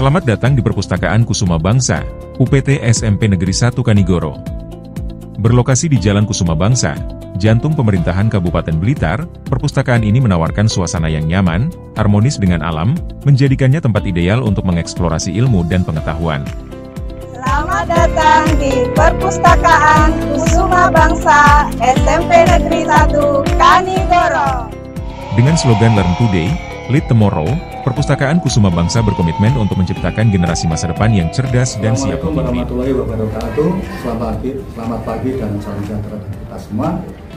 Selamat datang di Perpustakaan Kusuma Bangsa, UPT SMP Negeri 1 Kanigoro. Berlokasi di Jalan Kusuma Bangsa, jantung pemerintahan Kabupaten Blitar, perpustakaan ini menawarkan suasana yang nyaman, harmonis dengan alam, menjadikannya tempat ideal untuk mengeksplorasi ilmu dan pengetahuan. Selamat datang di Perpustakaan Kusuma Bangsa SMP Negeri 1 Kanigoro. Dengan slogan Learn Today, Lead Tomorrow, Perpustakaan Kusuma Bangsa berkomitmen untuk menciptakan generasi masa depan yang cerdas dan siap memimpin. Assalamualaikum warahmatullahi wabarakatuh. Selamat pagi dan salam sejahtera bagi kita semua.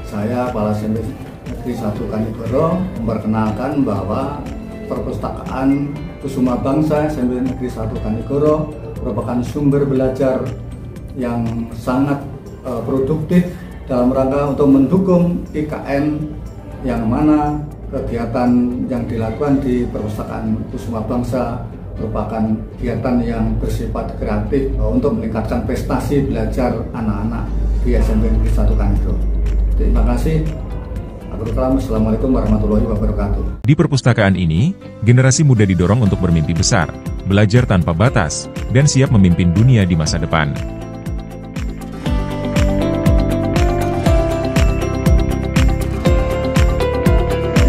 Saya Kepala SMP Negeri 1 Kanigoro memperkenalkan bahwa Perpustakaan Kusuma Bangsa SMP Negeri 1 Kanigoro merupakan sumber belajar yang sangat produktif dalam rangka untuk mendukung IKN, yang mana kegiatan yang dilakukan di Perpustakaan Kusuma Bangsa merupakan kegiatan yang bersifat kreatif untuk meningkatkan prestasi belajar anak-anak di SMP Negeri 1 Kanigoro. Terima kasih. Assalamualaikum warahmatullahi wabarakatuh. Di perpustakaan ini, generasi muda didorong untuk bermimpi besar, belajar tanpa batas, dan siap memimpin dunia di masa depan.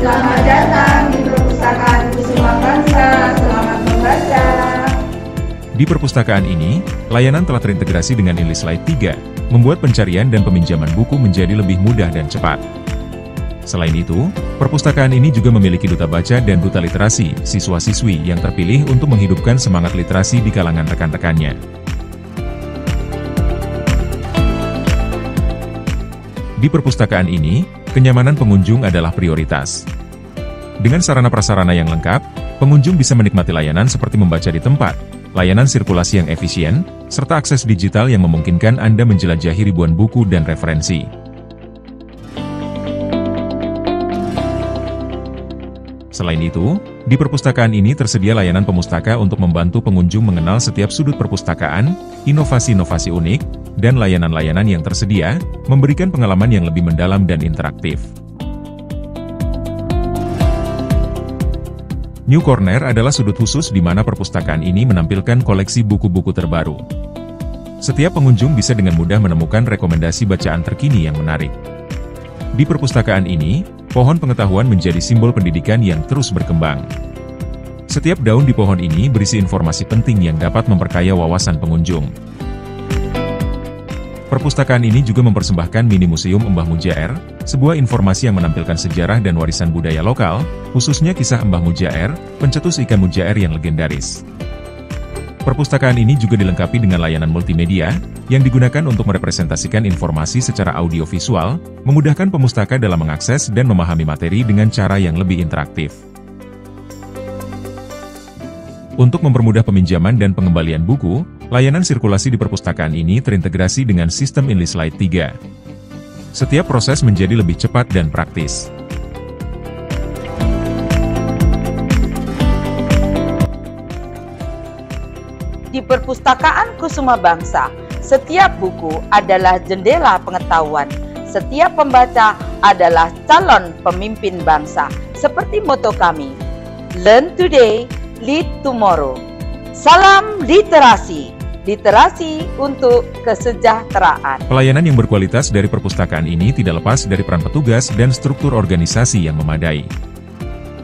Selamat datang di Perpustakaan Kusuma Bangsa. Selamat membaca. Di perpustakaan ini, layanan telah terintegrasi dengan Inlislight 3, membuat pencarian dan peminjaman buku menjadi lebih mudah dan cepat. Selain itu, perpustakaan ini juga memiliki duta baca dan duta literasi, siswa-siswi yang terpilih untuk menghidupkan semangat literasi di kalangan rekan-rekannya. Di perpustakaan ini, kenyamanan pengunjung adalah prioritas. Dengan sarana prasarana yang lengkap, pengunjung bisa menikmati layanan seperti membaca di tempat, layanan sirkulasi yang efisien, serta akses digital yang memungkinkan Anda menjelajahi ribuan buku dan referensi. Selain itu, di perpustakaan ini tersedia layanan pemustaka untuk membantu pengunjung mengenal setiap sudut perpustakaan, inovasi-inovasi unik, dan layanan-layanan yang tersedia, memberikan pengalaman yang lebih mendalam dan interaktif. New Corner adalah sudut khusus di mana perpustakaan ini menampilkan koleksi buku-buku terbaru. Setiap pengunjung bisa dengan mudah menemukan rekomendasi bacaan terkini yang menarik. Di perpustakaan ini, pohon pengetahuan menjadi simbol pendidikan yang terus berkembang. Setiap daun di pohon ini berisi informasi penting yang dapat memperkaya wawasan pengunjung. Perpustakaan ini juga mempersembahkan mini museum Mbah Mujaer, sebuah informasi yang menampilkan sejarah dan warisan budaya lokal, khususnya kisah Mbah Mujaer, pencetus ikan mujaer yang legendaris. Perpustakaan ini juga dilengkapi dengan layanan multimedia, yang digunakan untuk merepresentasikan informasi secara audiovisual, memudahkan pemustaka dalam mengakses dan memahami materi dengan cara yang lebih interaktif. Untuk mempermudah peminjaman dan pengembalian buku, layanan sirkulasi di perpustakaan ini terintegrasi dengan sistem Inlislight 3. Setiap proses menjadi lebih cepat dan praktis. Di Perpustakaan Kusuma Bangsa, setiap buku adalah jendela pengetahuan. Setiap pembaca adalah calon pemimpin bangsa. Seperti moto kami, Learn Today, Lead Tomorrow. Salam literasi. Literasi untuk kesejahteraan. Pelayanan yang berkualitas dari perpustakaan ini tidak lepas dari peran petugas dan struktur organisasi yang memadai.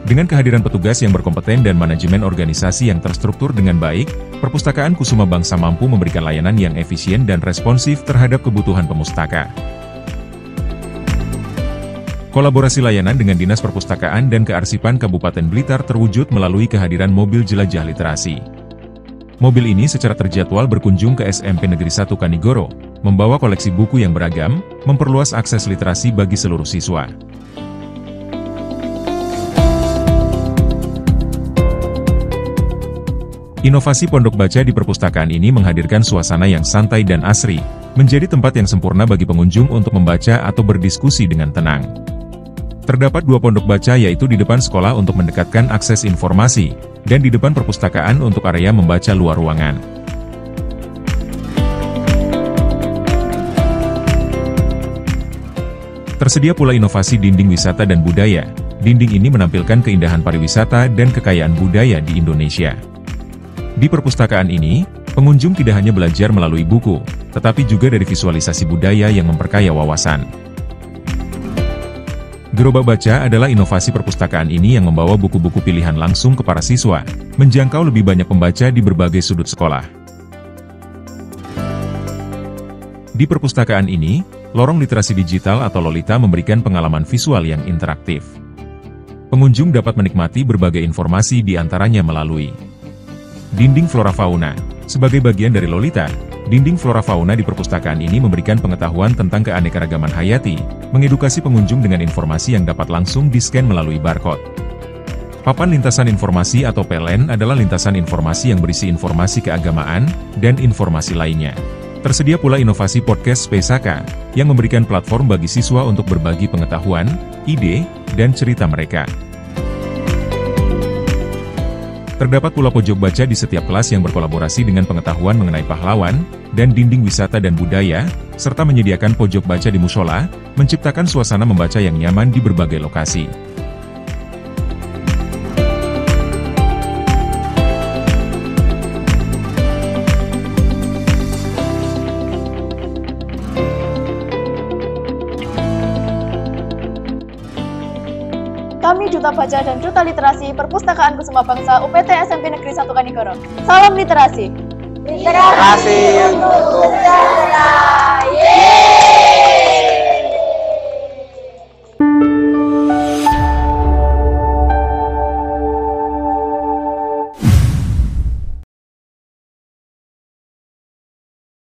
Dengan kehadiran petugas yang berkompeten dan manajemen organisasi yang terstruktur dengan baik, Perpustakaan Kusuma Bangsa mampu memberikan layanan yang efisien dan responsif terhadap kebutuhan pemustaka. Kolaborasi layanan dengan Dinas Perpustakaan dan Kearsipan Kabupaten Blitar terwujud melalui kehadiran mobil jelajah literasi. Mobil ini secara terjadwal berkunjung ke SMP Negeri 1 Kanigoro, membawa koleksi buku yang beragam, memperluas akses literasi bagi seluruh siswa. Inovasi pondok baca di perpustakaan ini menghadirkan suasana yang santai dan asri, menjadi tempat yang sempurna bagi pengunjung untuk membaca atau berdiskusi dengan tenang. Terdapat 2 pondok baca, yaitu di depan sekolah untuk mendekatkan akses informasi, dan di depan perpustakaan untuk area membaca luar ruangan. Tersedia pula inovasi dinding wisata dan budaya. Dinding ini menampilkan keindahan pariwisata dan kekayaan budaya di Indonesia. Di perpustakaan ini, pengunjung tidak hanya belajar melalui buku, tetapi juga dari visualisasi budaya yang memperkaya wawasan. Gerobak Baca adalah inovasi perpustakaan ini yang membawa buku-buku pilihan langsung ke para siswa, menjangkau lebih banyak pembaca di berbagai sudut sekolah. Di perpustakaan ini, lorong literasi digital atau Lolita memberikan pengalaman visual yang interaktif. Pengunjung dapat menikmati berbagai informasi di antaranya melalui dinding flora fauna. Sebagai bagian dari Lolita, dinding flora fauna di perpustakaan ini memberikan pengetahuan tentang keanekaragaman hayati, mengedukasi pengunjung dengan informasi yang dapat langsung di-scan melalui barcode. Papan lintasan informasi atau PLN adalah lintasan informasi yang berisi informasi keagamaan dan informasi lainnya. Tersedia pula inovasi podcast Spesaka, yang memberikan platform bagi siswa untuk berbagi pengetahuan, ide, dan cerita mereka. Terdapat pula pojok baca di setiap kelas yang berkolaborasi dengan pengetahuan mengenai pahlawan, dan dinding wisata dan budaya, serta menyediakan pojok baca di musola, menciptakan suasana membaca yang nyaman di berbagai lokasi. Kami Duta Baca dan Duta Literasi Perpustakaan Kusuma Bangsa UPT SMP Negeri 1 Kanigoro. Salam literasi. Literasi untuk sejahtera.